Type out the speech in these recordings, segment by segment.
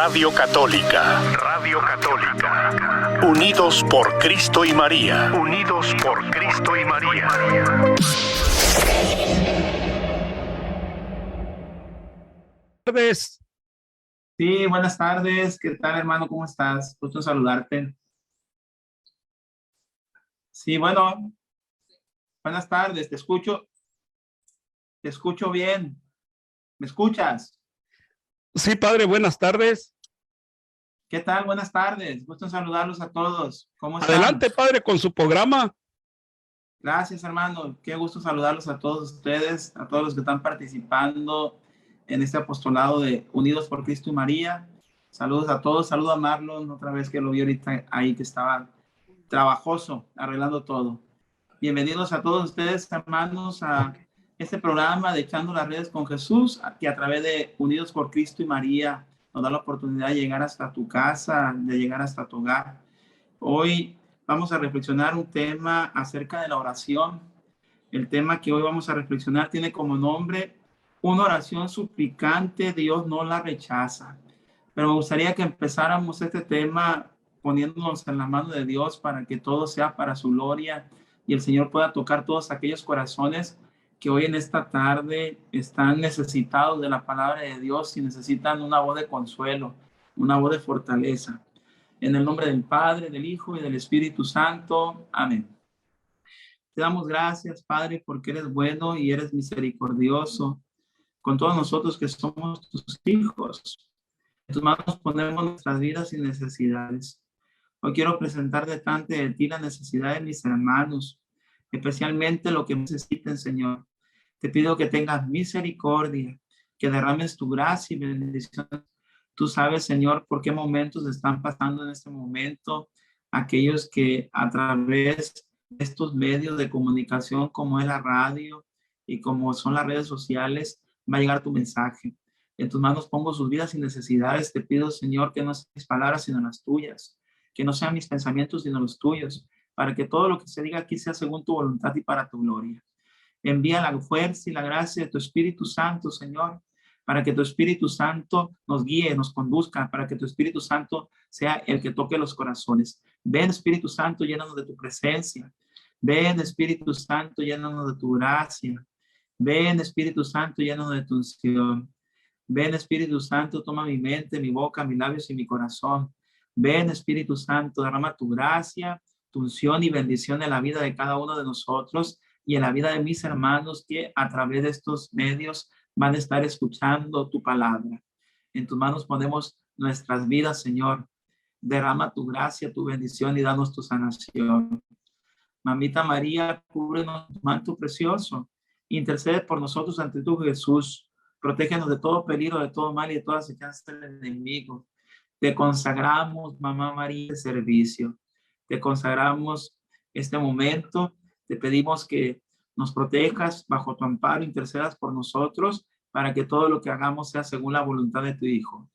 Radio Católica. Radio Católica. Unidos por Cristo y María. Unidos por Cristo y María. Buenas tardes. Sí, buenas tardes. ¿Qué tal, hermano? ¿Cómo estás? Gusto en saludarte. Sí, bueno. Buenas tardes. Te escucho bien. ¿Me escuchas? Sí, padre, buenas tardes. ¿Qué tal? Buenas tardes. Gusto en saludarlos a todos. ¿Cómo están? Adelante, padre, con su programa. Gracias, hermano. Qué gusto saludarlos a todos ustedes, a todos los que están participando en este apostolado de Unidos por Cristo y María. Saludos a todos. Saludo a Marlon, otra vez que lo vi ahorita ahí, que estaba trabajoso, arreglando todo. Bienvenidos a todos ustedes, hermanos, a este programa de Echando las Redes con Jesús, que a través de Unidos por Cristo y María nos da la oportunidad de llegar hasta tu casa, de llegar hasta tu hogar. Hoy vamos a reflexionar un tema acerca de la oración. El tema que hoy vamos a reflexionar tiene como nombre: una oración suplicante, Dios no la rechaza. Pero me gustaría que empezáramos este tema poniéndonos en la mano de Dios para que todo sea para su gloria y el Señor pueda tocar todos aquellos corazones que hoy en esta tarde están necesitados de la palabra de Dios y necesitan una voz de consuelo, una voz de fortaleza. En el nombre del Padre, del Hijo y del Espíritu Santo. Amén. Te damos gracias, Padre, porque eres bueno y eres misericordioso con todos nosotros que somos tus hijos. En tus manos ponemos nuestras vidas y necesidades. Hoy quiero presentar delante de ti la necesidad de mis hermanos, especialmente lo que necesiten, Señor. Te pido que tengas misericordia, que derrames tu gracia y bendición. Tú sabes, Señor, por qué momentos están pasando en este momento aquellos que a través de estos medios de comunicación como es la radio y como son las redes sociales, va a llegar tu mensaje. En tus manos pongo sus vidas y necesidades. Te pido, Señor, que no sean mis palabras sino las tuyas, que no sean mis pensamientos sino los tuyos, para que todo lo que se diga aquí sea según tu voluntad y para tu gloria. Envía la fuerza y la gracia de tu Espíritu Santo, Señor, para que tu Espíritu Santo nos guíe, nos conduzca, para que tu Espíritu Santo sea el que toque los corazones. Ven, Espíritu Santo, llénanos de tu presencia. Ven, Espíritu Santo, llénanos de tu gracia. Ven, Espíritu Santo, llénanos de tu unción. Ven, Espíritu Santo, toma mi mente, mi boca, mis labios y mi corazón. Ven, Espíritu Santo, derrama tu gracia, tu unción y bendición en la vida de cada uno de nosotros y en la vida de mis hermanos que a través de estos medios van a estar escuchando tu palabra. En tus manos ponemos nuestras vidas, Señor. Derrama tu gracia, tu bendición y danos tu sanación. Mamita María, cúbrenos tu manto precioso. Intercede por nosotros ante tu Jesús. Protégenos de todo peligro, de todo mal y de toda acechanza del enemigo. Te consagramos, Mamá María, de servicio. Te consagramos este momento. Te pedimos que nos protejas bajo tu amparo, intercedas por nosotros para que todo lo que hagamos sea según la voluntad de tu Hijo.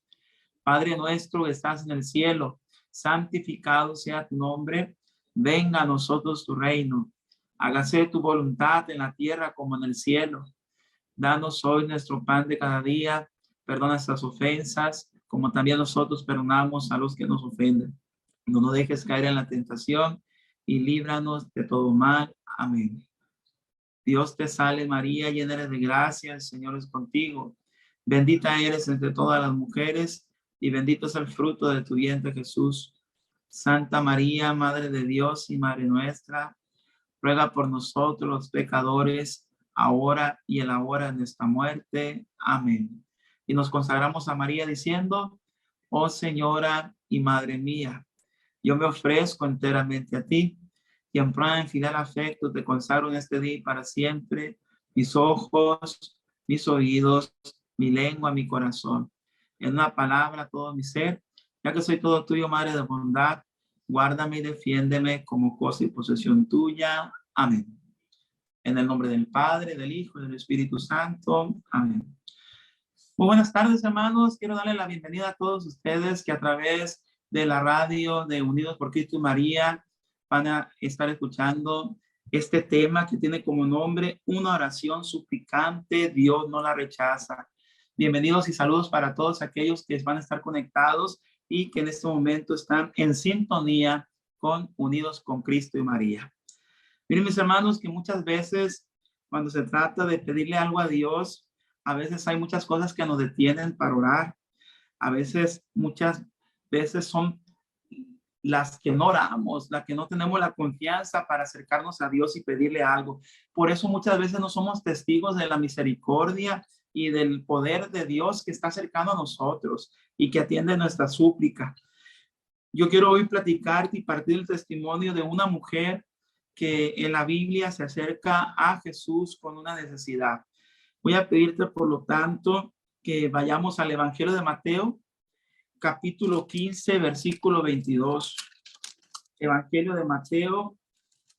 Padre nuestro que estás en el cielo, santificado sea tu nombre. Venga a nosotros tu reino. Hágase tu voluntad en la tierra como en el cielo. Danos hoy nuestro pan de cada día. Perdona nuestras ofensas, como también nosotros perdonamos a los que nos ofenden. No nos dejes caer en la tentación y líbranos de todo mal. Amén. Dios te salve María, llena eres de gracia, el Señor es contigo. Bendita eres entre todas las mujeres y bendito es el fruto de tu vientre, Jesús. Santa María, Madre de Dios y Madre nuestra, ruega por nosotros los pecadores, ahora y en la hora de nuestra muerte. Amén. Y nos consagramos a María diciendo: oh Señora y Madre mía, yo me ofrezco enteramente a ti, y en prueba de fidel afecto te consagro en este día y para siempre mis ojos, mis oídos, mi lengua, mi corazón. En una palabra, todo mi ser, ya que soy todo tuyo, Madre de bondad, guárdame y defiéndeme como cosa y posesión tuya. Amén. En el nombre del Padre, del Hijo y del Espíritu Santo. Amén. Muy buenas tardes, hermanos. Quiero darle la bienvenida a todos ustedes que a través de la radio de Unidos por Cristo y María van a estar escuchando este tema que tiene como nombre: una oración suplicante, Dios no la rechaza. Bienvenidos y saludos para todos aquellos que van a estar conectados y que en este momento están en sintonía con Unidos con Cristo y María. Miren, mis hermanos, que muchas veces cuando se trata de pedirle algo a Dios, a veces hay muchas cosas que nos detienen para orar. A veces, muchas veces son las que no oramos, las que no tenemos la confianza para acercarnos a Dios y pedirle algo. Por eso muchas veces no somos testigos de la misericordia y del poder de Dios que está cercano a nosotros y que atiende nuestra súplica. Yo quiero hoy platicar y partir el testimonio de una mujer que en la Biblia se acerca a Jesús con una necesidad. Voy a pedirte, por lo tanto, que vayamos al Evangelio de Mateo, capítulo 15, versículo 22. Evangelio de Mateo,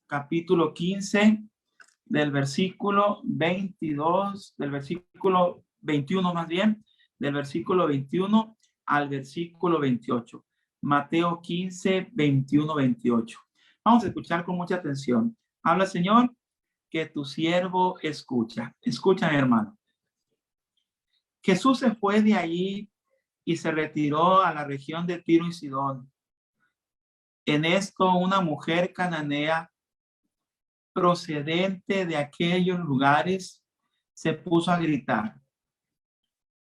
capítulo 15, del versículo 22, del versículo 21 más bien, del versículo 21 al versículo 28. Mateo 15, 21, 28. Vamos a escuchar con mucha atención. Habla, Señor, que tu siervo escucha. Escucha, hermano. Jesús se fue de allí y se retiró a la región de Tiro y Sidón. En esto, una mujer cananea procedente de aquellos lugares se puso a gritar: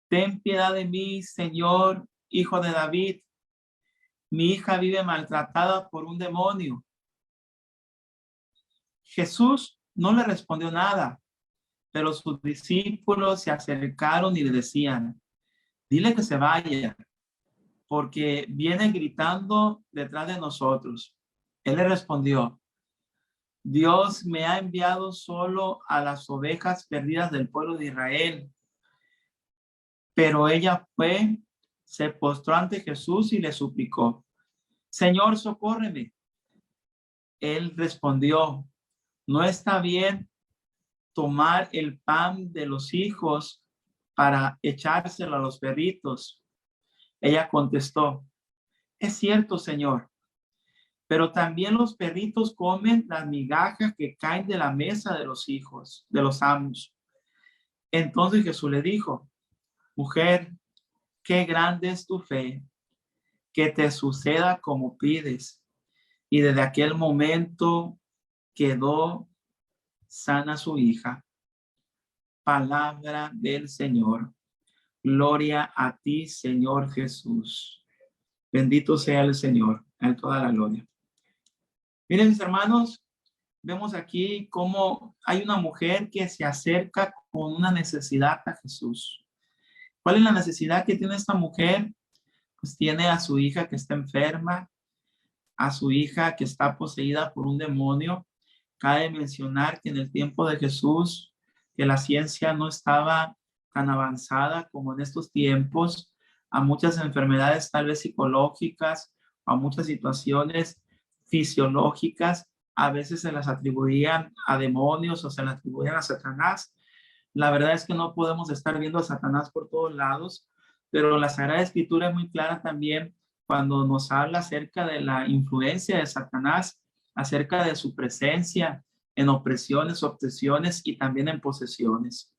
ten piedad de mí, Señor, hijo de David. Mi hija vive maltratada por un demonio. Jesús no le respondió nada, pero sus discípulos se acercaron y le decían: dile que se vaya, porque viene gritando detrás de nosotros. Él le respondió: Dios me ha enviado solo a las ovejas perdidas del pueblo de Israel. Pero ella fue, se postró ante Jesús y le suplicó: Señor, socórreme. Él respondió: no está bien tomar el pan de los hijos para echárselo a los perritos. Ella contestó: es cierto, Señor, pero también los perritos comen las migajas que caen de la mesa de los hijos, de los amos. Entonces Jesús le dijo: mujer, qué grande es tu fe, que te suceda como pides. Y desde aquel momento quedó sana su hija. Palabra del Señor. Gloria a ti, Señor Jesús. Bendito sea el Señor. A él toda la gloria. Miren, mis hermanos, vemos aquí cómo hay una mujer que se acerca con una necesidad a Jesús. ¿Cuál es la necesidad que tiene esta mujer? Pues tiene a su hija que está enferma, a su hija que está poseída por un demonio. Cabe mencionar que en el tiempo de Jesús, que la ciencia no estaba tan avanzada como en estos tiempos, a muchas enfermedades tal vez psicológicas, a muchas situaciones fisiológicas, a veces se las atribuían a demonios o se las atribuían a Satanás. La verdad es que no podemos estar viendo a Satanás por todos lados, pero la Sagrada Escritura es muy clara también cuando nos habla acerca de la influencia de Satanás, acerca de su presencia en opresiones, obsesiones y también en posesiones.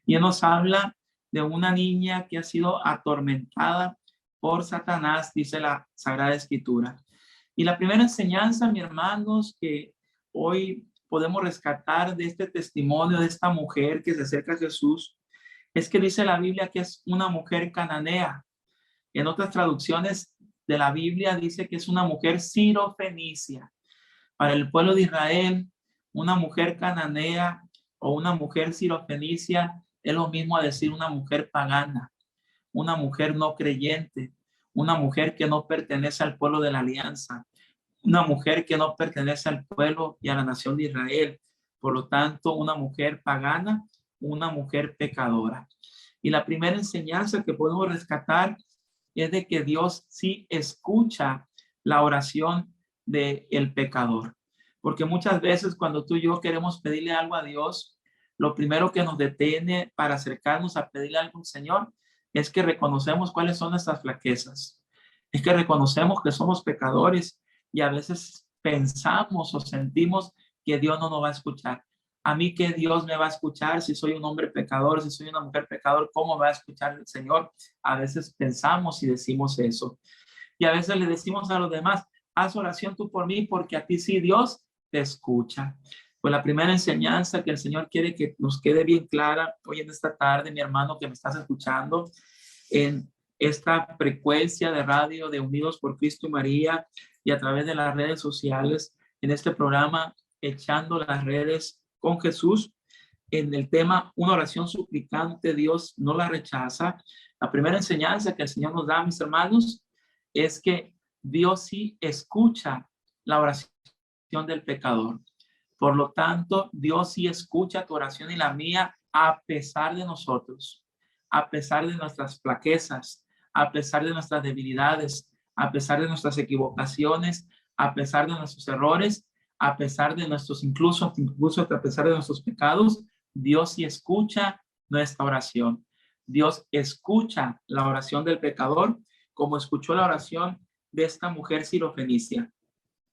Y él nos habla de una niña que ha sido atormentada por Satanás, dice la Sagrada Escritura. Y la primera enseñanza, mis hermanos, que hoy podemos rescatar de este testimonio de esta mujer que se acerca a Jesús, es que dice la Biblia que es una mujer cananea. En otras traducciones de la Biblia dice que es una mujer sirofenicia. Para el pueblo de Israel, una mujer cananea o una mujer sirofenicia es lo mismo a decir una mujer pagana, una mujer no creyente, una mujer que no pertenece al pueblo de la alianza, una mujer que no pertenece al pueblo y a la nación de Israel. Por lo tanto, una mujer pagana, una mujer pecadora. Y la primera enseñanza que podemos rescatar es de que Dios sí escucha la oración del pecador. Porque muchas veces cuando tú y yo queremos pedirle algo a Dios, lo primero que nos detiene para acercarnos a pedirle algo al Señor es que reconocemos cuáles son nuestras flaquezas. Es que reconocemos que somos pecadores y a veces pensamos o sentimos que Dios no nos va a escuchar. A mí que Dios me va a escuchar si soy un hombre pecador, si soy una mujer pecador, ¿cómo me va a escuchar el Señor? A veces pensamos y decimos eso. Y a veces le decimos a los demás, haz oración tú por mí porque a ti sí Dios te escucha. Pues la primera enseñanza que el Señor quiere que nos quede bien clara hoy en esta tarde, mi hermano que me estás escuchando, en esta frecuencia de radio de Unidos por Cristo y María y a través de las redes sociales, en este programa Echando las Redes con Jesús, en el tema una oración suplicante, Dios no la rechaza. La primera enseñanza que el Señor nos da, mis hermanos, es que Dios sí escucha la oración del pecador. Por lo tanto, Dios sí escucha tu oración y la mía a pesar de nosotros, a pesar de nuestras flaquezas, a pesar de nuestras debilidades, a pesar de nuestras equivocaciones, a pesar de nuestros errores, a pesar de nuestros, incluso a pesar de nuestros pecados, Dios sí escucha nuestra oración. Dios escucha la oración del pecador como escuchó la oración de esta mujer sirofenicia,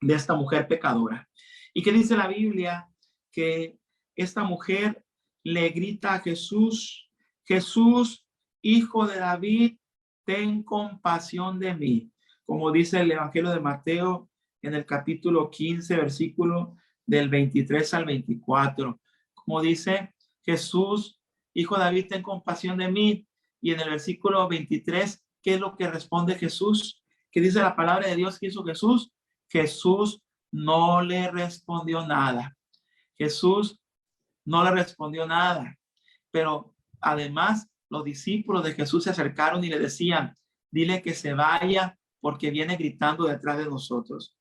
de esta mujer pecadora. ¿Y qué dice la Biblia? Que esta mujer le grita a Jesús, Jesús, hijo de David, ten compasión de mí. Como dice el Evangelio de Mateo en el capítulo 15, versículo del 23 al 24. Como dice Jesús, hijo de David, ten compasión de mí. Y en el versículo 23, ¿qué es lo que responde Jesús? ¿Qué dice la palabra de Dios que hizo Jesús? Jesús no le respondió nada. Jesús no le respondió nada. Pero además, los discípulos de Jesús se acercaron y le decían, dile que se vaya porque viene gritando detrás de nosotros.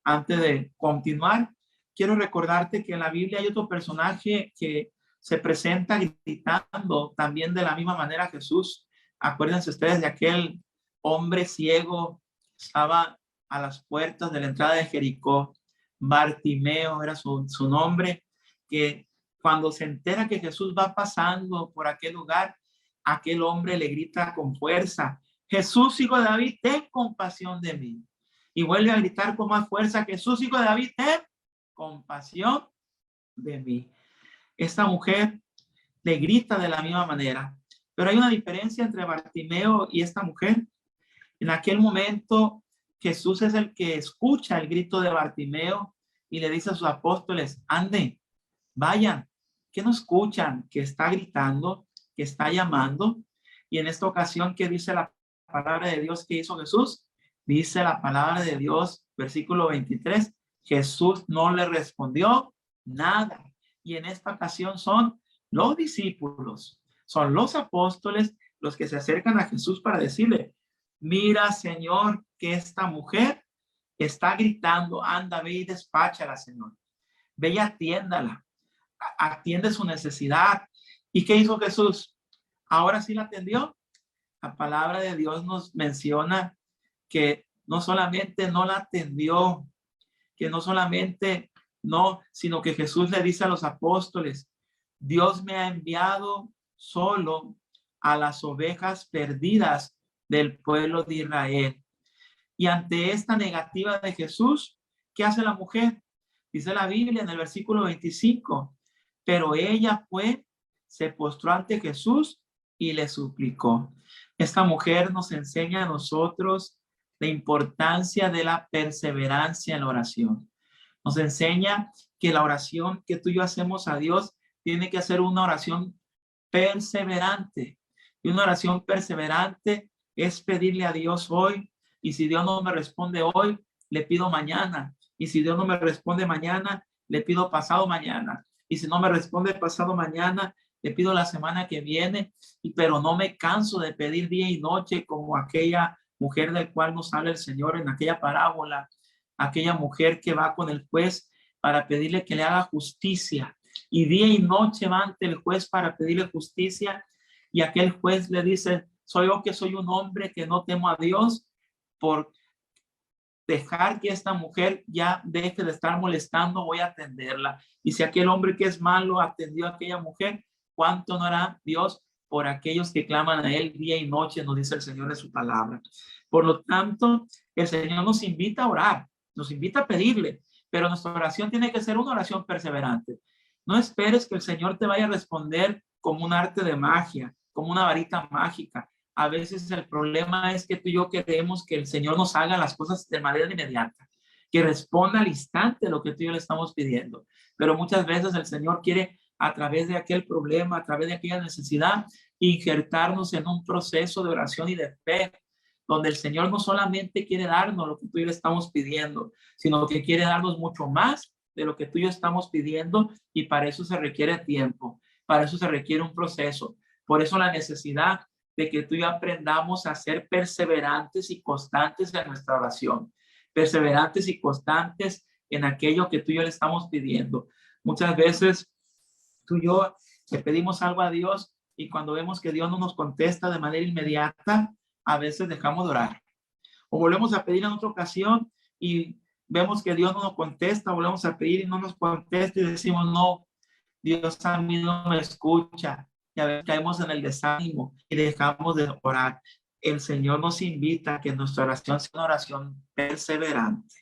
Antes de continuar, quiero recordarte que en la Biblia hay otro personaje que se presenta gritando también de la misma manera a Jesús. Acuérdense ustedes de aquel hombre ciego, estaba a las puertas de la entrada de Jericó. Bartimeo era su nombre, que cuando se entera que Jesús va pasando por aquel lugar, aquel hombre le grita con fuerza, Jesús, hijo de David, ten compasión de mí. Y vuelve a gritar con más fuerza, Jesús, hijo de David, ten compasión de mí. Esta mujer le grita de la misma manera, pero hay una diferencia entre Bartimeo y esta mujer. En aquel momento, Jesús es el que escucha el grito de Bartimeo y le dice a sus apóstoles, anden, vayan, que no escuchan, que está gritando, que está llamando. Y en esta ocasión, ¿qué dice la palabra de Dios que hizo Jesús? Dice la palabra de Dios, versículo 23, Jesús no le respondió nada. Y en esta ocasión son los discípulos, son los apóstoles los que se acercan a Jesús para decirle, mira, Señor, que esta mujer está gritando, anda, ve y despáchala, Señor. Ve y atiéndala, atiende su necesidad. ¿Y qué hizo Jesús? Ahora sí la atendió. La palabra de Dios nos menciona que no solamente no la atendió, que no solamente no, sino que Jesús le dice a los apóstoles, Dios me ha enviado solo a las ovejas perdidas del pueblo de Israel. Y ante esta negativa de Jesús, ¿qué hace la mujer? Dice la Biblia en el versículo 25, pero ella fue, se postró ante Jesús y le suplicó. Esta mujer nos enseña a nosotros la importancia de la perseverancia en la oración. Nos enseña que la oración que tú y yo hacemos a Dios tiene que ser una oración perseverante. Y una oración perseverante es pedirle a Dios hoy. Y si Dios no me responde hoy, le pido mañana. Y si Dios no me responde mañana, le pido pasado mañana. Y si no me responde pasado mañana, le pido la semana que viene. Pero no me canso de pedir día y noche como aquella mujer del cual nos habla el Señor en aquella parábola. Aquella mujer que va con el juez para pedirle que le haga justicia. Y día y noche va ante el juez para pedirle justicia. Y aquel juez le dice, soy yo que soy un hombre que no temo a Dios, por dejar que esta mujer ya deje de estar molestando, voy a atenderla. Y si aquel hombre que es malo atendió a aquella mujer, ¿cuánto no hará Dios por aquellos que claman a él día y noche? Nos dice el Señor en su palabra. Por lo tanto, el Señor nos invita a orar, nos invita a pedirle, pero nuestra oración tiene que ser una oración perseverante. No esperes que el Señor te vaya a responder como un arte de magia, como una varita mágica. A veces el problema es que tú y yo queremos que el Señor nos haga las cosas de manera inmediata, que responda al instante lo que tú y yo le estamos pidiendo. Pero muchas veces el Señor quiere, a través de aquel problema, a través de aquella necesidad, injertarnos en un proceso de oración y de fe, donde el Señor no solamente quiere darnos lo que tú y yo le estamos pidiendo, sino que quiere darnos mucho más de lo que tú y yo estamos pidiendo, y para eso se requiere tiempo, para eso se requiere un proceso. Por eso la necesidad de que tú y yo aprendamos a ser perseverantes y constantes en nuestra oración, perseverantes y constantes en aquello que tú y yo le estamos pidiendo. Muchas veces tú y yo le pedimos algo a Dios y cuando vemos que Dios no nos contesta de manera inmediata, a veces dejamos de orar. O volvemos a pedir en otra ocasión y vemos que Dios no nos contesta, volvemos a pedir y no nos contesta y decimos, no, Dios a mí no me escucha. Y a veces caemos en el desánimo y dejamos de orar. El Señor nos invita a que nuestra oración sea una oración perseverante,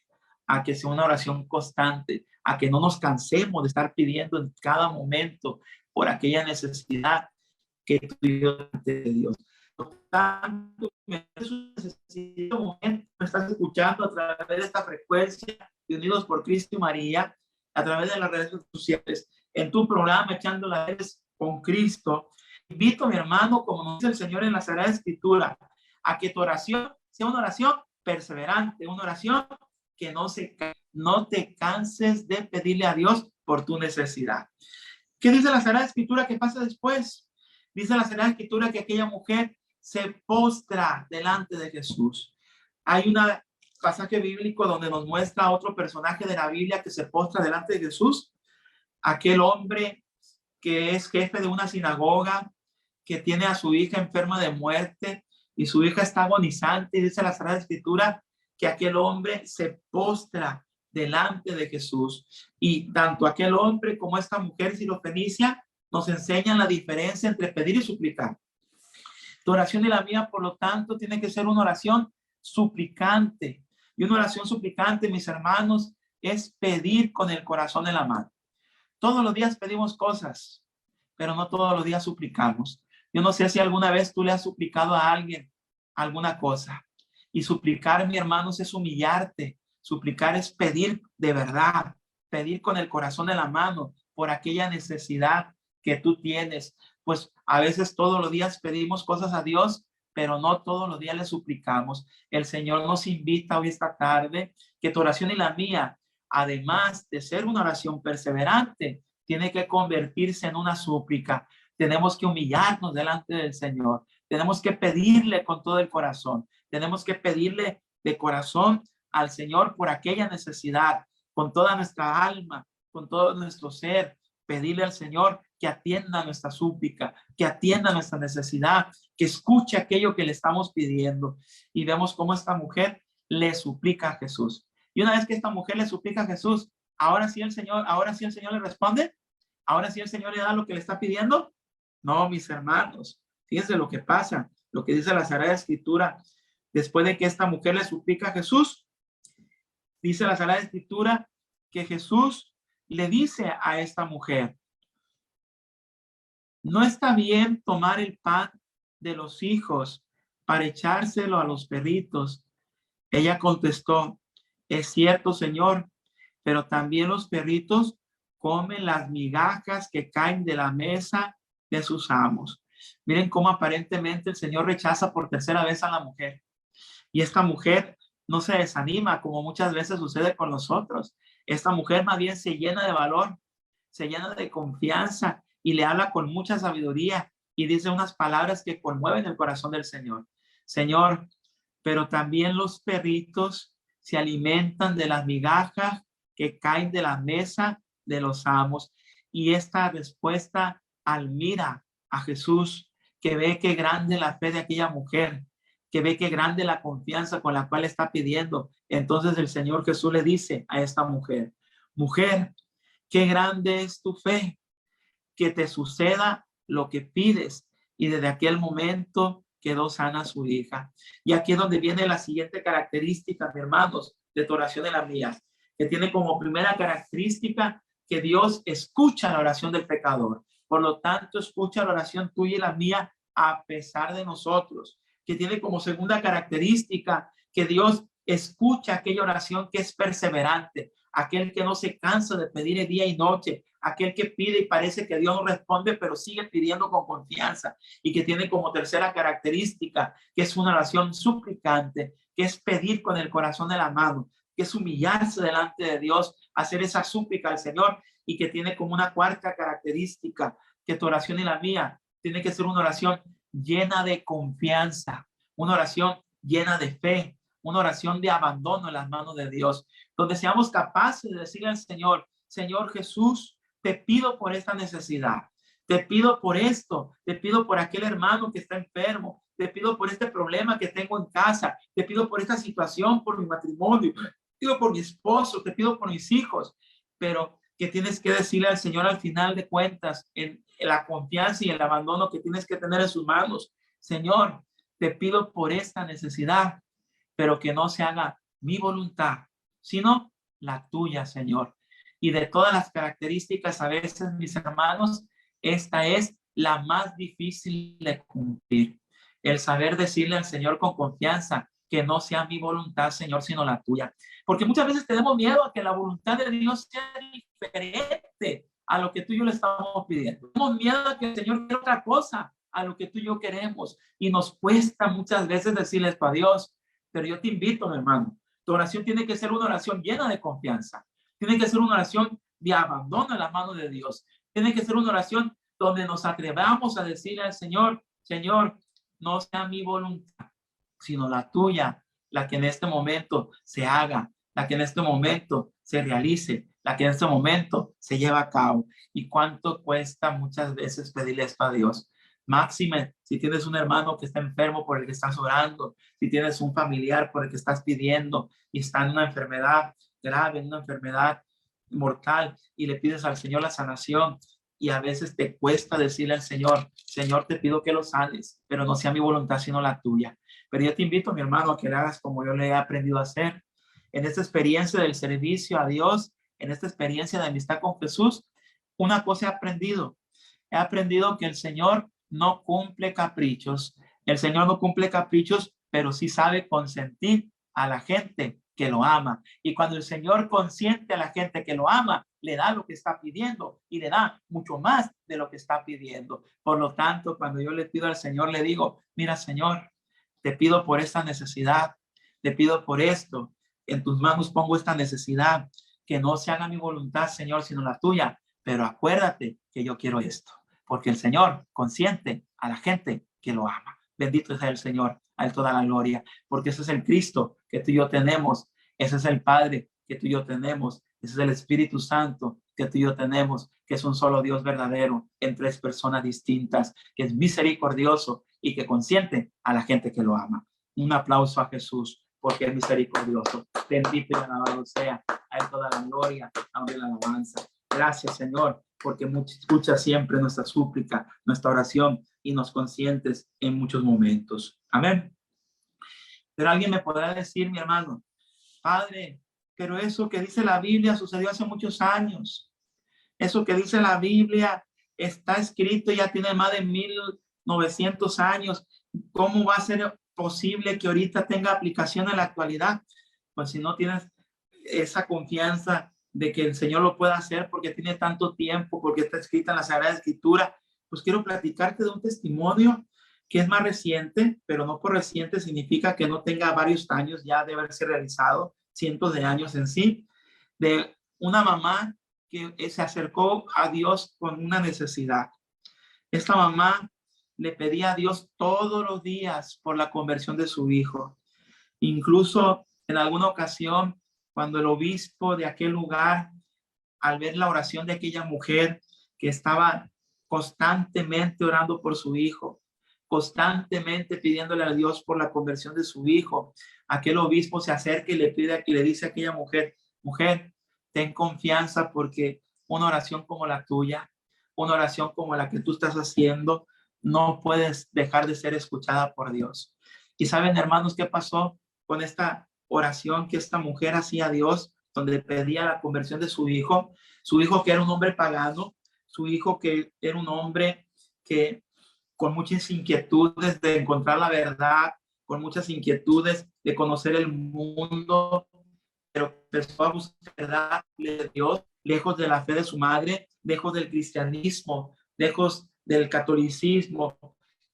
a que sea una oración constante, a que no nos cansemos de estar pidiendo en cada momento por aquella necesidad que tú y yo ante Dios. Por tanto, me estás escuchando a través de esta frecuencia de Unidos por Cristo y María, a través de las redes sociales, en tu programa Echando la Redes con Cristo. Invito a mi hermano, como nos dice el Señor en la Sagrada Escritura, a que tu oración sea una oración perseverante, una oración que no te canses de pedirle a Dios por tu necesidad. ¿Qué dice la Sagrada Escritura que pasa después? Dice la Sagrada Escritura que aquella mujer se postra delante de Jesús. Hay un pasaje bíblico donde nos muestra a otro personaje de la Biblia que se postra delante de Jesús. Aquel hombre que es jefe de una sinagoga, que tiene a su hija enferma de muerte y su hija está agonizante. Y dice la Sagrada Escritura que aquel hombre se postra delante de Jesús. Y tanto aquel hombre como esta mujer sirofenicia nos enseñan la diferencia entre pedir y suplicar. Tu oración y la mía, por lo tanto, tiene que ser una oración suplicante. Y una oración suplicante, mis hermanos, es pedir con el corazón en la mano. Todos los días pedimos cosas, pero no todos los días suplicamos. Yo no sé si alguna vez tú le has suplicado a alguien alguna cosa. Y suplicar, mi hermanos, es humillarte. Suplicar es pedir de verdad, pedir con el corazón en la mano por aquella necesidad que tú tienes. Pues a veces todos los días pedimos cosas a Dios, pero no todos los días le suplicamos. El Señor nos invita hoy esta tarde que tu oración y la mía, además de ser una oración perseverante, tiene que convertirse en una súplica. Tenemos que humillarnos delante del Señor. Tenemos que pedirle con todo el corazón. Tenemos que pedirle de corazón al Señor por aquella necesidad, con toda nuestra alma, con todo nuestro ser. Pedirle al Señor que atienda nuestra súplica, que atienda nuestra necesidad, que escuche aquello que le estamos pidiendo. Y vemos cómo esta mujer le suplica a Jesús. Y una vez que esta mujer le suplica a Jesús, ahora sí el Señor le responde. Ahora sí el Señor le da lo que le está pidiendo. No, mis hermanos, fíjense lo que pasa, lo que dice la Sagrada Escritura. Después de que esta mujer le suplica a Jesús, dice la Sagrada Escritura que Jesús le dice a esta mujer: no está bien tomar el pan de los hijos para echárselo a los perritos. Ella contestó: es cierto, Señor, pero también los perritos comen las migajas que caen de la mesa de sus amos. Miren cómo aparentemente el Señor rechaza por tercera vez a la mujer. Y esta mujer no se desanima como muchas veces sucede con nosotros. Esta mujer más bien se llena de valor, se llena de confianza y le habla con mucha sabiduría y dice unas palabras que conmueven el corazón del Señor. Señor, pero también los perritos se alimentan de las migajas que caen de la mesa de los amos. Y esta respuesta admira a Jesús, que ve qué grande la fe de aquella mujer, que ve qué grande la confianza con la cual está pidiendo. Entonces el Señor Jesús le dice a esta mujer: mujer, qué grande es tu fe, que te suceda lo que pides. Y desde aquel momento quedó sana su hija. Y aquí es donde viene la siguiente característica, mis hermanos, de tu oración y la mía, que tiene como primera característica que Dios escucha la oración del pecador. Por lo tanto, escucha la oración tuya y la mía a pesar de nosotros, que tiene como segunda característica que Dios escucha aquella oración que es perseverante, aquel que no se cansa de pedir día y noche, aquel que pide y parece que Dios no responde, pero sigue pidiendo con confianza, y que tiene como tercera característica que es una oración suplicante, que es pedir con el corazón de la mano, que es humillarse delante de Dios, hacer esa súplica al Señor, y que tiene como una cuarta característica, que tu oración y la mía tiene que ser una oración llena de confianza, una oración llena de fe, una oración de abandono en las manos de Dios, donde seamos capaces de decirle al Señor: Señor Jesús, te pido por esta necesidad, te pido por esto, te pido por aquel hermano que está enfermo, te pido por este problema que tengo en casa, te pido por esta situación, por mi matrimonio, te pido por mi esposo, te pido por mis hijos, pero que tienes que decirle al Señor al final de cuentas, en la confianza y el abandono que tienes que tener en sus manos: Señor, te pido por esta necesidad, pero que no se haga mi voluntad, sino la tuya, Señor. Y de todas las características, a veces, mis hermanos, esta es la más difícil de cumplir. El saber decirle al Señor con confianza que no sea mi voluntad, Señor, sino la tuya. Porque muchas veces tenemos miedo a que la voluntad de Dios sea diferente a lo que tú y yo le estamos pidiendo. Tenemos miedo a que el Señor quiera otra cosa a lo que tú y yo queremos. Y nos cuesta muchas veces decirle esto a Dios. Pero yo te invito, mi hermano, tu oración tiene que ser una oración llena de confianza. Tiene que ser una oración de abandono en las manos de Dios. Tiene que ser una oración donde nos atrevamos a decirle al Señor: Señor, no sea mi voluntad, sino la tuya, la que en este momento se haga, la que en este momento se realice, la que en este momento se lleva a cabo. ¿Y cuánto cuesta muchas veces pedirle esto a Dios? Máxime, si tienes un hermano que está enfermo por el que estás orando, si tienes un familiar por el que estás pidiendo y está en una enfermedad grave, en una enfermedad mortal, y le pides al Señor la sanación, y a veces te cuesta decirle al Señor: Señor, te pido que lo sanes, pero no sea mi voluntad sino la tuya. Pero yo te invito, mi hermano, a que le hagas como yo le he aprendido a hacer. En esta experiencia del servicio a Dios, en esta experiencia de amistad con Jesús, una cosa he aprendido. He aprendido que el Señor no cumple caprichos. El Señor no cumple caprichos, pero sí sabe consentir a la gente que lo ama. Y cuando el Señor consiente a la gente que lo ama, le da lo que está pidiendo, y le da mucho más de lo que está pidiendo. Por lo tanto, cuando yo le pido al Señor, le digo: mira, Señor, te pido por esta necesidad, te pido por esto, en tus manos pongo esta necesidad, que no se haga mi voluntad, Señor, sino la tuya, pero acuérdate que yo quiero esto, porque el Señor consiente a la gente que lo ama. Bendito sea el Señor, a Él toda la gloria, porque ese es el Cristo que tú y yo tenemos, ese es el Padre que tú y yo tenemos, ese es el Espíritu Santo que tú y yo tenemos, que es un solo Dios verdadero en tres personas distintas, que es misericordioso y que consiente a la gente que lo ama. Un aplauso a Jesús, porque es misericordioso. Bendito y alabado sea, a Él toda la gloria, a Él la alabanza. Gracias, Señor, porque escucha siempre nuestra súplica, nuestra oración, y nos consientes en muchos momentos. Amén. Pero alguien me podrá decir, mi hermano: Padre, pero eso que dice la Biblia sucedió hace muchos años. Eso que dice la Biblia está escrito, ya tiene más de 1900 años. ¿Cómo va a ser posible que ahorita tenga aplicación en la actualidad? Pues si no tienes esa confianza de que el Señor lo pueda hacer porque tiene tanto tiempo, porque está escrita en la Sagrada Escritura, pues quiero platicarte de un testimonio que es más reciente, pero no por reciente significa que no tenga varios años ya de haberse realizado, cientos de años en sí, de una mamá que se acercó a Dios con una necesidad. Esta mamá le pedía a Dios todos los días por la conversión de su hijo. Incluso en alguna ocasión, cuando el obispo de aquel lugar, al ver la oración de aquella mujer que estaba constantemente orando por su hijo, constantemente pidiéndole a Dios por la conversión de su hijo, aquel obispo se acerca y le pide, y le dice a aquella mujer: mujer, ten confianza, porque una oración como la tuya, una oración como la que tú estás haciendo, no puedes dejar de ser escuchada por Dios. Y saben, hermanos, qué pasó con esta oración que esta mujer hacía a Dios. donde pedía la conversión de su hijo que era un hombre pagano, su hijo que era un hombre que con muchas inquietudes de encontrar la verdad, con muchas inquietudes de conocer el mundo, pero empezó a buscar la verdad de Dios, lejos de la fe de su madre, lejos del cristianismo, lejos del catolicismo,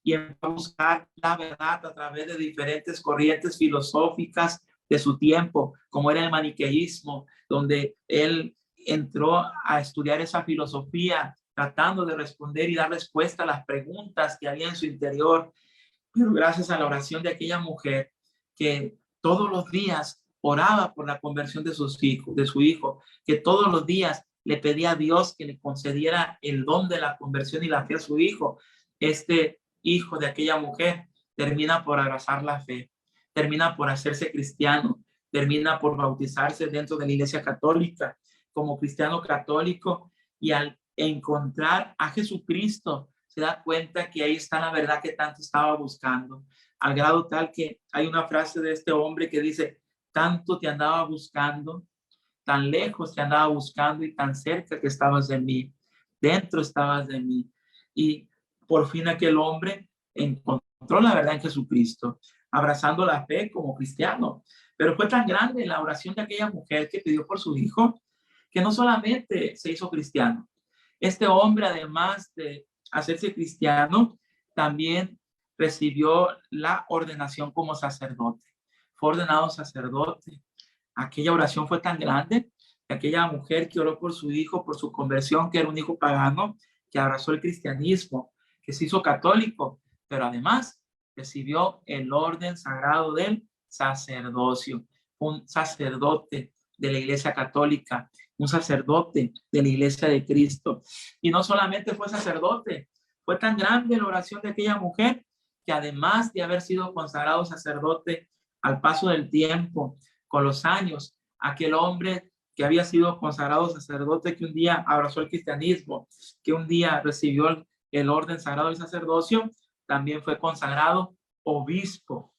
y empezó a buscar la verdad a través de diferentes corrientes filosóficas de su tiempo, como era el maniqueísmo, donde él entró a estudiar esa filosofía, tratando de responder y dar respuesta a las preguntas que había en su interior. Pero gracias a la oración de aquella mujer que todos los días oraba por la conversión de su hijo, que todos los días le pedía a Dios que le concediera el don de la conversión y la fe a su hijo, este hijo de aquella mujer termina por abrazar la fe, termina por hacerse cristiano, termina por bautizarse dentro de la Iglesia Católica como cristiano católico, y al encontrar a Jesucristo se da cuenta que ahí está la verdad que tanto estaba buscando, al grado tal que hay una frase de este hombre que dice: tanto te andaba buscando, tan lejos te andaba buscando y tan cerca que estabas de mí, dentro estabas de mí. Y por fin aquel hombre encontró la verdad en Jesucristo, abrazando la fe como cristiano. Pero fue tan grande la oración de aquella mujer que pidió por su hijo, que no solamente se hizo cristiano. Este hombre, además de hacerse cristiano, también recibió la ordenación como sacerdote. Fue ordenado sacerdote. Aquella oración fue tan grande que aquella mujer que oró por su hijo, por su conversión, que era un hijo pagano, que abrazó el cristianismo, que se hizo católico, pero además recibió el orden sagrado del sacerdocio, un sacerdote de la Iglesia Católica, un sacerdote de la Iglesia de Cristo. Y no solamente fue sacerdote, fue tan grande la oración de aquella mujer que además de haber sido consagrado sacerdote al paso del tiempo, con los años, aquel hombre que había sido consagrado sacerdote, que un día abrazó el cristianismo, que un día recibió el orden sagrado del sacerdocio, también fue consagrado obispo.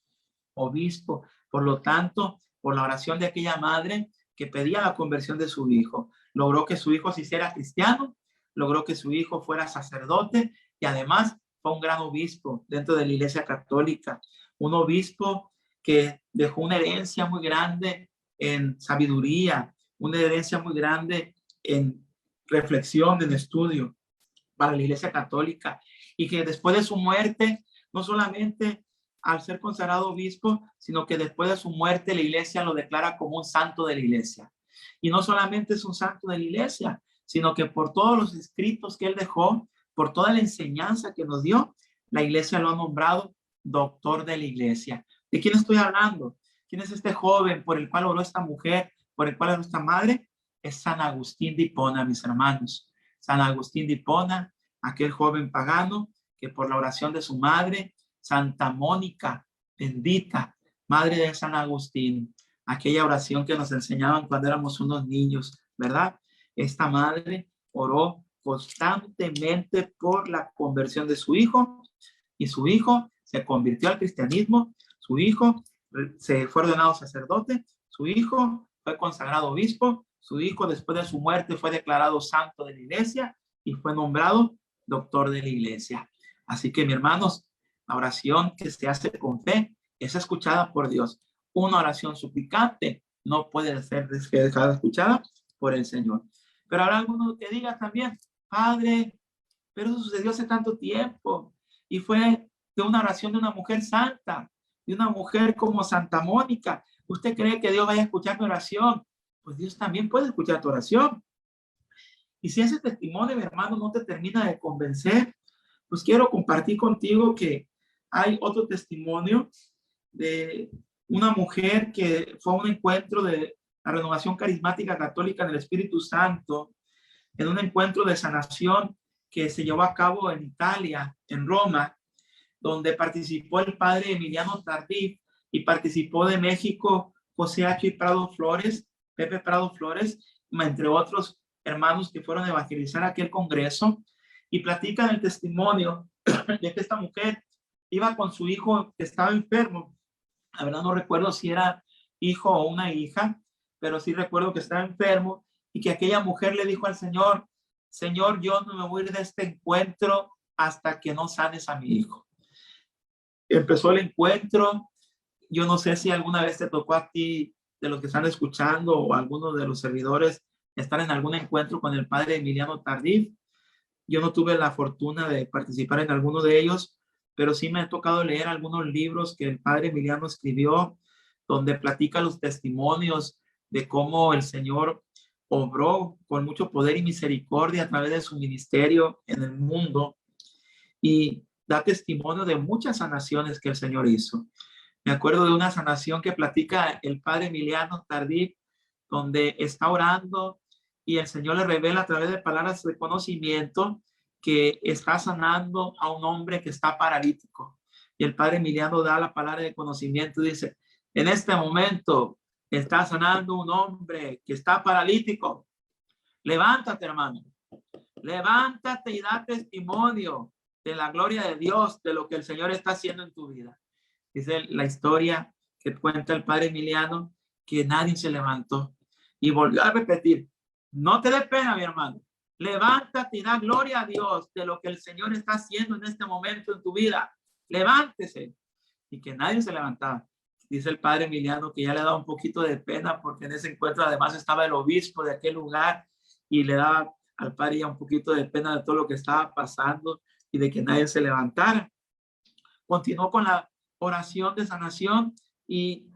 Por lo tanto, por la oración de aquella madre que pedía la conversión de su hijo, logró que su hijo se hiciera cristiano, logró que su hijo fuera sacerdote, y además fue un gran obispo dentro de la Iglesia Católica, un obispo que dejó una herencia muy grande en sabiduría, una herencia muy grande en reflexión, en estudio para la Iglesia Católica, y que después de su muerte, no solamente al ser consagrado obispo, sino que después de su muerte la Iglesia lo declara como un santo de la Iglesia. Y no solamente es un santo de la Iglesia, sino que por todos los escritos que él dejó, por toda la enseñanza que nos dio, la Iglesia lo ha nombrado doctor de la Iglesia. ¿De quién estoy hablando? ¿Quién es este joven por el cual oró esta mujer, por el cual oró esta madre? Es San Agustín de Hipona, mis hermanos. San Agustín de Hipona, aquel joven pagano que por la oración de su madre, Santa Mónica, bendita, madre de San Agustín, aquella oración que nos enseñaban cuando éramos unos niños, ¿verdad? Esta madre oró constantemente por la conversión de su hijo, y su hijo se convirtió al cristianismo, su hijo se fue ordenado sacerdote, su hijo fue consagrado obispo, su hijo después de su muerte fue declarado santo de la Iglesia y fue nombrado doctor de la Iglesia. Así que, mis hermanos, la oración que se hace con fe es escuchada por Dios. Una oración suplicante no puede ser dejada escuchada por el Señor. Pero habrá alguno que diga también: Padre, pero eso sucedió hace tanto tiempo y fue de una oración de una mujer santa, de una mujer como Santa Mónica. ¿Usted cree que Dios vaya a escuchar mi oración? Pues Dios también puede escuchar tu oración. Y si ese testimonio, mi hermano, no te termina de convencer, pues quiero compartir contigo que hay otro testimonio de una mujer que fue a un encuentro de la Renovación Carismática Católica del Espíritu Santo, en un encuentro de sanación que se llevó a cabo en Italia, en Roma, donde participó el padre Emiliano Tardif y participó de México José H. Prado Flores, Pepe Prado Flores, entre otros hermanos que fueron a evangelizar aquel congreso, y platican el testimonio de que esta mujer iba con su hijo que estaba enfermo. La verdad no recuerdo si era hijo o una hija, pero sí recuerdo que estaba enfermo y que aquella mujer le dijo al Señor, Señor, yo no me voy a ir de este encuentro hasta que no sanes a mi hijo. Empezó el encuentro. Yo no sé si alguna vez te tocó a ti, de los que están escuchando o algunos de los servidores, estar en algún encuentro con el padre Emiliano Tardif. Yo no tuve la fortuna de participar en alguno de ellos, pero sí me ha tocado leer algunos libros que el padre Emiliano escribió, donde platica los testimonios de cómo el Señor obró con mucho poder y misericordia a través de su ministerio en el mundo, y da testimonio de muchas sanaciones que el Señor hizo. Me acuerdo de una sanación que platica el padre Emiliano Tardif, donde está orando y el Señor le revela a través de palabras de conocimiento que está sanando a un hombre que está paralítico. Y el padre Emiliano da la palabra de conocimiento y dice, en este momento está sanando un hombre que está paralítico. Levántate, hermano. Levántate y da testimonio de la gloria de Dios, de lo que el Señor está haciendo en tu vida. Dice la historia que cuenta el padre Emiliano, que nadie se levantó. Y volvió a repetir, no te dé pena, mi hermano. Levántate y da gloria a Dios de lo que el Señor está haciendo en este momento en tu vida. Levántese. Y que nadie se levantaba. Dice el padre Emiliano que ya le daba un poquito de pena porque en ese encuentro además estaba el obispo de aquel lugar y le daba al padre ya un poquito de pena de todo lo que estaba pasando y de que nadie se levantara. Continuó con la oración de sanación y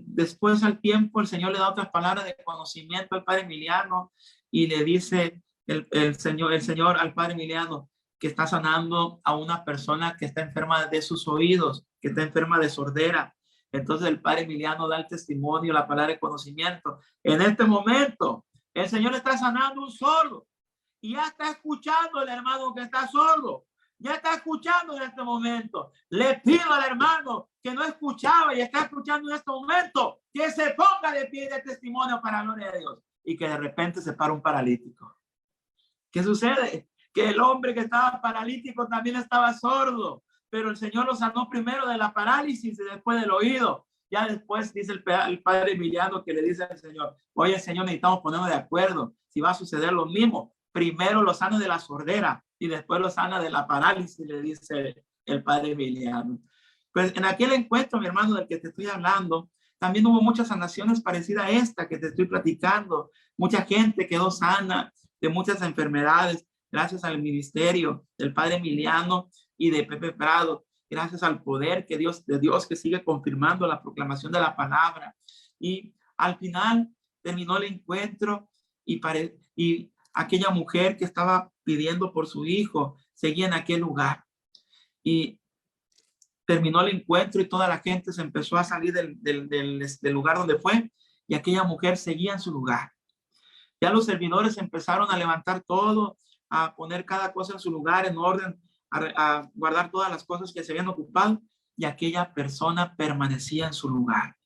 después al tiempo el Señor le da otras palabras de conocimiento al padre Emiliano y le dice el Señor al padre Emiliano que está sanando a una persona que está enferma de sus oídos, que está enferma de sordera. Entonces el padre Emiliano da el testimonio, la palabra de conocimiento. En este momento el Señor está sanando un sordo y ya está escuchando el hermano que está sordo. Ya está escuchando en este momento. Le pido al hermano que no escuchaba y está escuchando en este momento que se ponga de pie de testimonio para la gloria de Dios. Y que de repente se para un paralítico. ¿Qué sucede? Que el hombre que estaba paralítico también estaba sordo, pero el Señor lo sanó primero de la parálisis y después del oído. Ya después dice el padre Emiliano que le dice al Señor, oye Señor, necesitamos ponernos de acuerdo si va a suceder lo mismo. Primero lo sana de la sordera y después lo sana de la parálisis, le dice el padre Emiliano. Pues en aquel encuentro, mi hermano, del que te estoy hablando, también hubo muchas sanaciones parecidas a esta que te estoy platicando. Mucha gente quedó sana de muchas enfermedades gracias al ministerio del padre Emiliano y de Pepe Prado, gracias al poder de Dios que sigue confirmando la proclamación de la palabra. Y al final terminó el encuentro y aquella mujer que estaba pidiendo por su hijo seguía en aquel lugar. Y terminó el encuentro y toda la gente se empezó a salir del lugar donde fue y aquella mujer seguía en su lugar. Ya los servidores empezaron a levantar todo, a poner cada cosa en su lugar, en orden, a guardar todas las cosas que se habían ocupado y aquella persona permanecía en su lugar.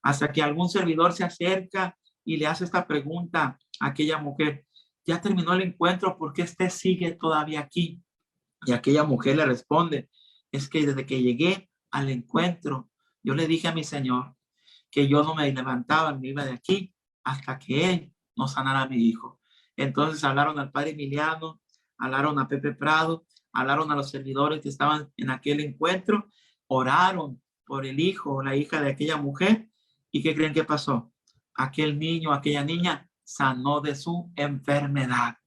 Hasta que algún servidor se acerca y le hace esta pregunta a aquella mujer, ya terminó el encuentro, ¿por qué usted sigue todavía aquí? Y aquella mujer le responde, es que desde que llegué al encuentro, yo le dije a mi Señor que yo no me levantaba, me iba de aquí hasta que Él no sanara a mi hijo. Entonces hablaron al padre Emiliano, hablaron a Pepe Prado, hablaron a los servidores que estaban en aquel encuentro, oraron por el hijo o la hija de aquella mujer. ¿Y qué creen que pasó? Aquel niño, aquella niña sanó de su enfermedad.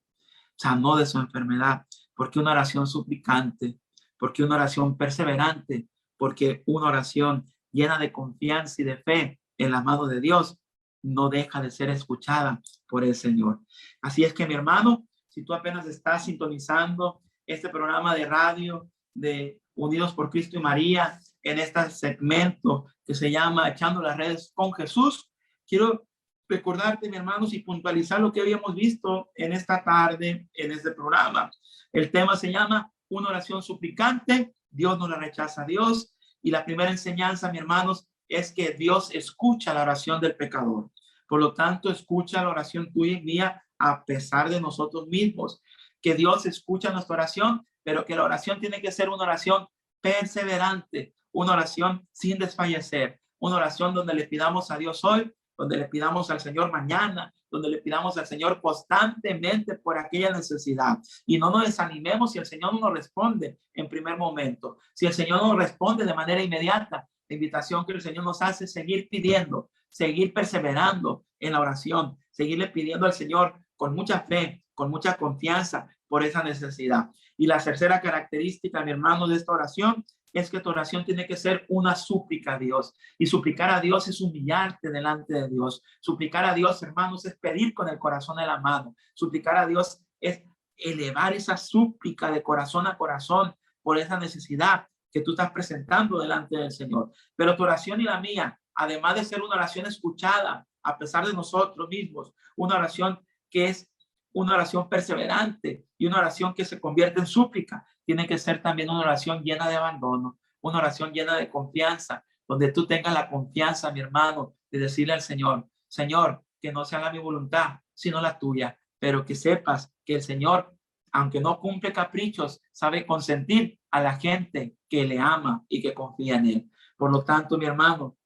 Sanó de su enfermedad. Porque una oración suplicante, porque una oración perseverante, porque una oración llena de confianza y de fe en la mano de Dios no deja de ser escuchada por el Señor. Así es que, mi hermano, si tú apenas estás sintonizando este programa de radio de Unidos por Cristo y María, en este segmento que se llama Echando las Redes con Jesús, quiero recordarte, mi hermanos, y puntualizar lo que habíamos visto en esta tarde en este programa. El tema se llama Una oración suplicante, Dios no la rechaza a Dios, y la primera enseñanza, mi hermanos, es que Dios escucha la oración del pecador. Por lo tanto, escucha la oración tuya y mía a pesar de nosotros mismos. Que Dios escucha nuestra oración, pero que la oración tiene que ser una oración perseverante, una oración sin desfallecer, una oración donde le pidamos a Dios hoy, donde le pidamos al Señor mañana, donde le pidamos al Señor constantemente por aquella necesidad. Y no nos desanimemos si el Señor no nos responde en primer momento. Si el Señor no nos responde de manera inmediata, la invitación que el Señor nos hace es seguir pidiendo, seguir perseverando en la oración, seguirle pidiendo al Señor con mucha fe, con mucha confianza por esa necesidad. Y la tercera característica, mi hermano, de esta oración es que tu oración tiene que ser una súplica a Dios. Y suplicar a Dios es humillarte delante de Dios. Suplicar a Dios, hermanos, es pedir con el corazón en la mano. Suplicar a Dios es elevar esa súplica de corazón a corazón por esa necesidad que tú estás presentando delante del Señor. Pero tu oración y la mía, además de ser una oración escuchada a pesar de nosotros mismos, una oración que es una oración perseverante y una oración que se convierte en súplica, tiene que ser también una oración llena de abandono, una oración llena de confianza, donde tú tengas la confianza, mi hermano, de decirle al Señor, Señor, que no se haga mi voluntad, sino la tuya, pero que sepas que el Señor, aunque no cumple caprichos, sabe consentir a la gente que le ama y que confía en él. Por lo tanto, mi hermano,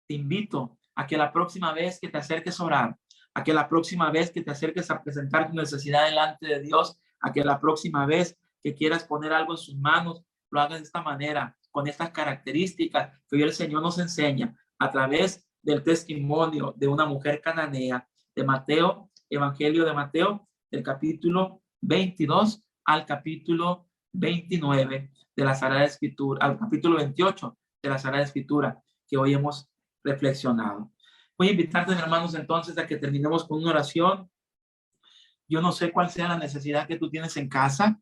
te invito a que la próxima vez que te acerques a orar, a que la próxima vez que te acerques a presentar tu necesidad delante de Dios, a que la próxima vez que quieras poner algo en sus manos, lo hagas de esta manera, con estas características que hoy el Señor nos enseña a través del testimonio de una mujer cananea de Mateo, Evangelio de Mateo, del capítulo 22 al capítulo 29 de la Sagrada Escritura, al capítulo 28 de la Sagrada Escritura que hoy hemos reflexionado. Voy a invitarte, hermanos, entonces a que terminemos con una oración. Yo no sé cuál sea la necesidad que tú tienes en casa,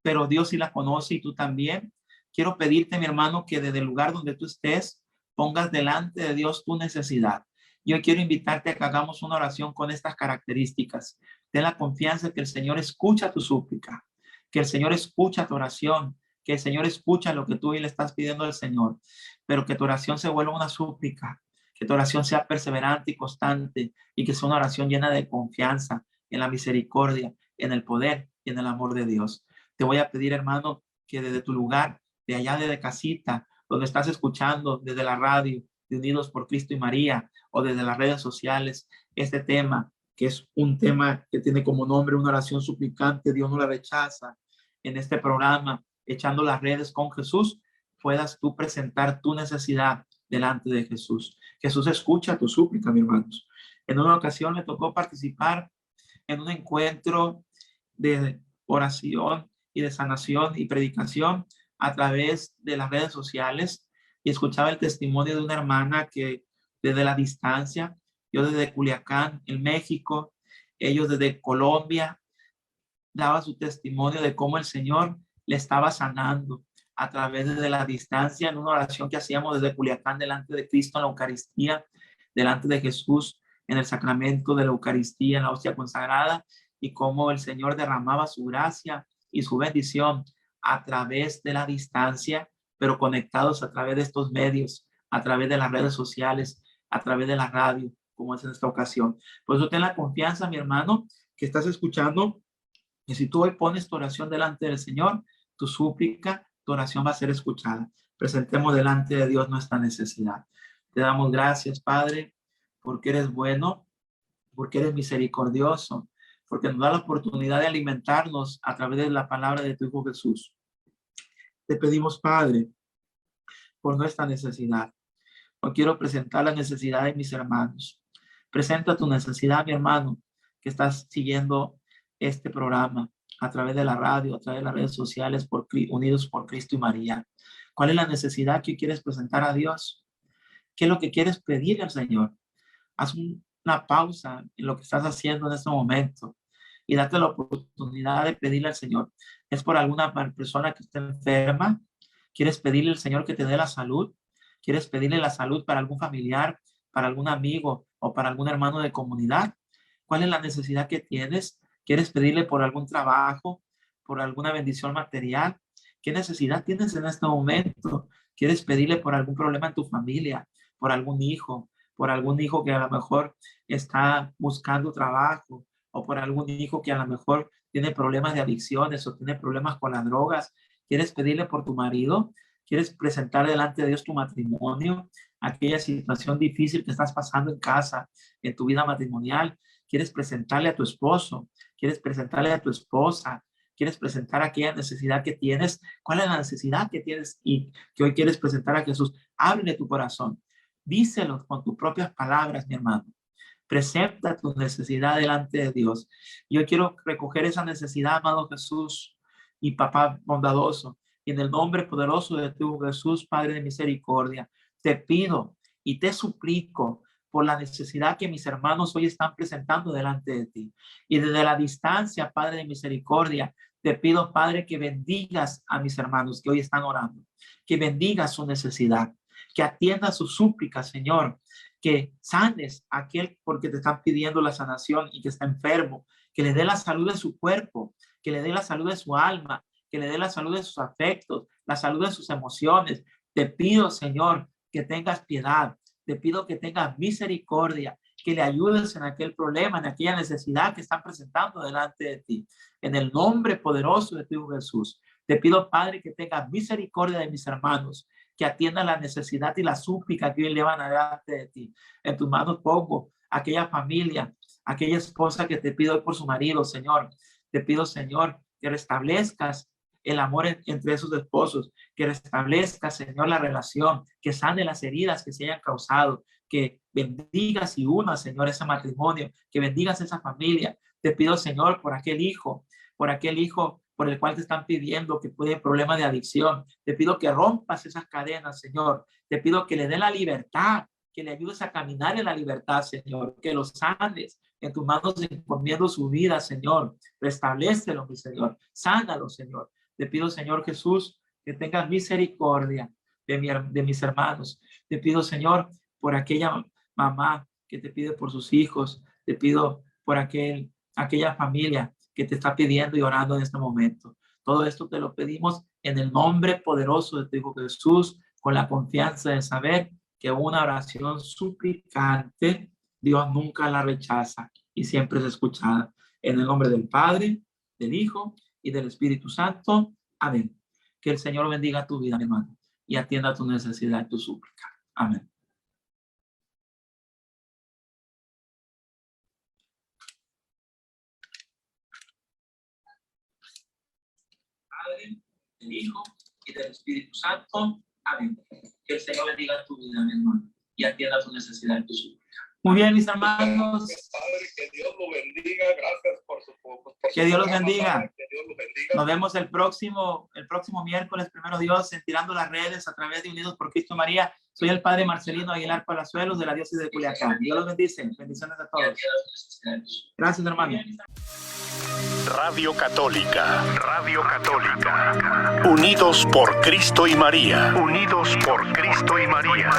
pero Dios sí la conoce y tú también. Quiero pedirte, mi hermano, que desde el lugar donde tú estés, pongas delante de Dios tu necesidad. Yo quiero invitarte a que hagamos una oración con estas características. Ten la confianza que el Señor escucha tu súplica, que el Señor escucha tu oración, que el Señor escucha lo que tú hoy le estás pidiendo al Señor, pero que tu oración se vuelva una súplica, que tu oración sea perseverante y constante y que sea una oración llena de confianza en la misericordia, en el poder y en el amor de Dios. Te voy a pedir, hermano, que desde tu lugar, de allá desde casita, donde estás escuchando, desde la radio de Unidos por Cristo y María, o desde las redes sociales, este tema, que es un tema que tiene como nombre una oración suplicante, Dios no la rechaza, en este programa, Echando las Redes con Jesús, puedas tú presentar tu necesidad delante de Jesús. Jesús escucha tu súplica, mis hermanos. En una ocasión le tocó participar en un encuentro de oración y de sanación y predicación a través de las redes sociales y escuchaba el testimonio de una hermana que desde la distancia, yo desde Culiacán, en México, ellos desde Colombia, daba su testimonio de cómo el Señor le estaba sanando a través de la distancia en una oración que hacíamos desde Culiacán delante de Cristo en la Eucaristía, delante de Jesús en el sacramento de la Eucaristía, en la hostia consagrada, y cómo el Señor derramaba su gracia y su bendición a través de la distancia, pero conectados a través de estos medios, a través de las redes sociales, a través de la radio, como es en esta ocasión. Por eso ten la confianza, mi hermano, que estás escuchando, que si tú hoy pones tu oración delante del Señor, tu súplica, tu oración va a ser escuchada. Presentemos delante de Dios nuestra necesidad. Te damos gracias, Padre, porque eres bueno, porque eres misericordioso, porque nos da la oportunidad de alimentarnos a través de la palabra de tu Hijo Jesús. Te pedimos, Padre, por nuestra necesidad. Hoy quiero presentar la necesidad de mis hermanos. Presenta tu necesidad, mi hermano, que estás siguiendo este programa a través de la radio, a través de las redes sociales, Unidos por Cristo y María. ¿Cuál es la necesidad que quieres presentar a Dios? ¿Qué es lo que quieres pedirle al Señor? Haz una pausa en lo que estás haciendo en este momento y date la oportunidad de pedirle al Señor. ¿Es por alguna persona que esté enferma? ¿Quieres pedirle al Señor que te dé la salud? ¿Quieres pedirle la salud para algún familiar, para algún amigo o para algún hermano de comunidad? ¿Cuál es la necesidad que tienes? ¿Quieres pedirle por algún trabajo, por alguna bendición material? ¿Qué necesidad tienes en este momento? ¿Quieres pedirle por algún problema en tu familia, por algún hijo que a lo mejor está buscando trabajo, o por algún hijo que a lo mejor tiene problemas de adicciones o tiene problemas con las drogas? ¿Quieres pedirle por tu marido? ¿Quieres presentar delante de Dios tu matrimonio? aquella situación difícil que estás pasando en casa, en tu vida matrimonial. Quieres presentarle a tu esposo, quieres presentarle a tu esposa, quieres presentar aquella necesidad que tienes. ¿Cuál es la necesidad que tienes y que hoy quieres presentar a Jesús? Ábrele tu corazón. Díselo con tus propias palabras, mi hermano. Presenta tu necesidad delante de Dios. Yo quiero recoger esa necesidad, amado Jesús y papá bondadoso. Y en el nombre poderoso de tu Jesús, Padre de misericordia, te pido y te suplico por la necesidad que mis hermanos hoy están presentando delante de ti. Y desde la distancia, Padre de misericordia, te pido, Padre, que bendigas a mis hermanos que hoy están orando, que bendigas su necesidad, que atiendas sus súplicas, Señor, que sanes a aquel porque te están pidiendo la sanación y que está enfermo, que le dé la salud de su cuerpo, que le dé la salud de su alma, que le dé la salud de sus afectos, la salud de sus emociones. Te pido, Señor, que tengas piedad. Te pido que tengas misericordia, que le ayudes en aquel problema, en aquella necesidad que están presentando delante de ti. En el nombre poderoso de tu Hijo Jesús, te pido, Padre, que tengas misericordia de mis hermanos, que atiendan la necesidad y la súplica que hoy llevan delante de ti. En tus manos pongo aquella familia, aquella esposa que te pido hoy por su marido, Señor. Te pido, Señor, que restablezcas el amor entre esos esposos, que restablezca, Señor, la relación, que sane las heridas que se hayan causado, que bendigas y unas, Señor, ese matrimonio, que bendigas esa familia. Te pido, Señor, por aquel hijo por el cual te están pidiendo que puede problemas de adicción. Te pido que rompas esas cadenas, Señor. Te pido que le dé la libertad, que le ayudes a caminar en la libertad, Señor, que los sanes. En tus manos encomiendo su vida, Señor. Restablécelo, mi Señor. Sánalo, Señor. Te pido, Señor Jesús, que tengas misericordia de mis hermanos. Te pido, Señor, por aquella mamá que te pide por sus hijos. Te pido por aquella familia que te está pidiendo y orando en este momento. Todo esto te lo pedimos en el nombre poderoso de tu Hijo Jesús, con la confianza de saber que una oración suplicante, Dios nunca la rechaza y siempre es escuchada. En el nombre del Padre, del Hijo y del Espíritu Santo. Amén. Que el Señor bendiga tu vida, mi hermano, y atienda tu necesidad y tu súplica. Amén. Padre, del Hijo y del Espíritu Santo. Amén. Que el Señor bendiga tu vida, mi hermano, y atienda tu necesidad y tu súplica. Muy bien, mis hermanos. Padre, que Dios lo bendiga. Gracias por su que Dios los bendiga. Padre, que Dios los bendiga. Nos vemos el próximo miércoles, primero Dios, en Tirando las Redes a través de Unidos por Cristo y María. Soy el Padre Marcelino Aguilar Palazuelos de la diócesis de Culiacán. Dios los bendice. Bendiciones a todos. Gracias, hermano. Radio Católica. Radio Católica. Unidos por Cristo y María. Unidos por Cristo y María.